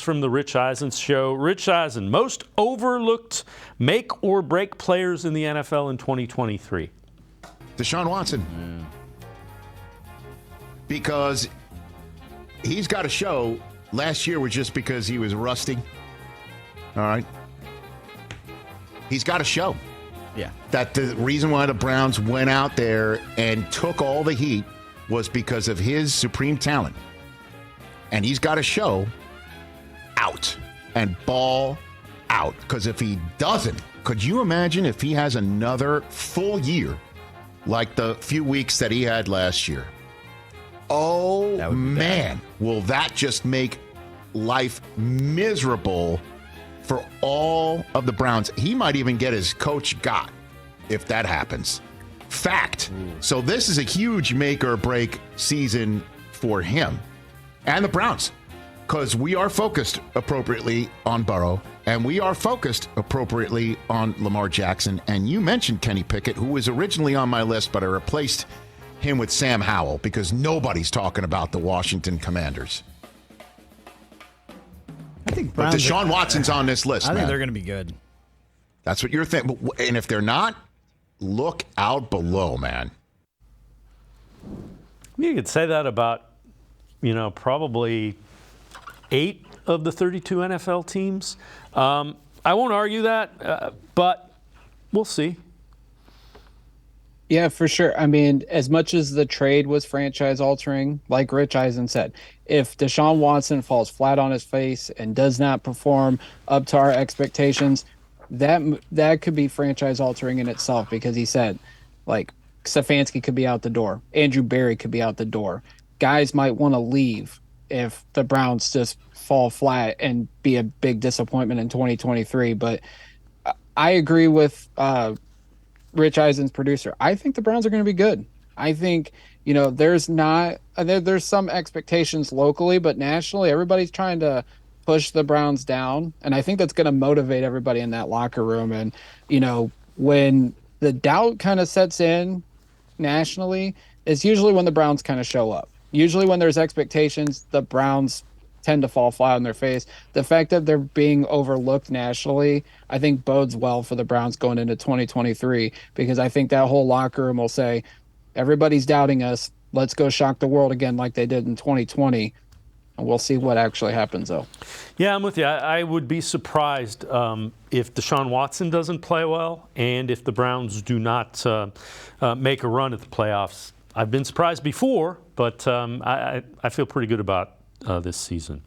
from the Rich Eisen Show. Rich Eisen, most overlooked make or break players in the NFL in 2023. Deshaun Watson. Because he's got a show. Last year was just because he was rusty. All right. He's got a show. Yeah. That the reason why the Browns went out there and took all the heat was because of his supreme talent. And he's got to show out and ball out. Because if he doesn't, could you imagine if he has another full year like the few weeks that he had last year? Oh, man, will that just make life miserable for all of the Browns. He might even get his coach got if that happens. Fact. So this is a huge make or break season for him and the Browns, because we are focused appropriately on Burrow and we are focused appropriately on Lamar Jackson. And you mentioned Kenny Pickett, who was originally on my list, but I replaced him with Sam Howell because nobody's talking about the Washington Commanders. I think but Deshaun Watson's on this list, I man. think they're going to be good. That's what you're thinking. And if they're not, look out below, man. You could say that about, probably 8 of the 32 NFL teams. I won't argue that, but we'll see. Yeah, for sure. I mean, as much as the trade was franchise altering, like Rich Eisen said, if Deshaun Watson falls flat on his face and does not perform up to our expectations, that could be franchise altering in itself, because he said, like, Stefanski could be out the door. Andrew Berry could be out the door. Guys might want to leave if the Browns just fall flat and be a big disappointment in 2023. But I agree with Rich Eisen's producer. I think the Browns are going to be good. I think, there's some expectations locally, but nationally, everybody's trying to push the Browns down. And I think that's going to motivate everybody in that locker room. And, when the doubt kind of sets in nationally, it's usually when the Browns kind of show up. Usually when there's expectations, the Browns tend to fall flat on their face. The fact that they're being overlooked nationally, I think bodes well for the Browns going into 2023, because I think that whole locker room will say, everybody's doubting us. Let's go shock the world again like they did in 2020. And we'll see what actually happens, though. Yeah, I'm with you. I would be surprised if Deshaun Watson doesn't play well and if the Browns do not make a run at the playoffs. I've been surprised before, but I feel pretty good about this season.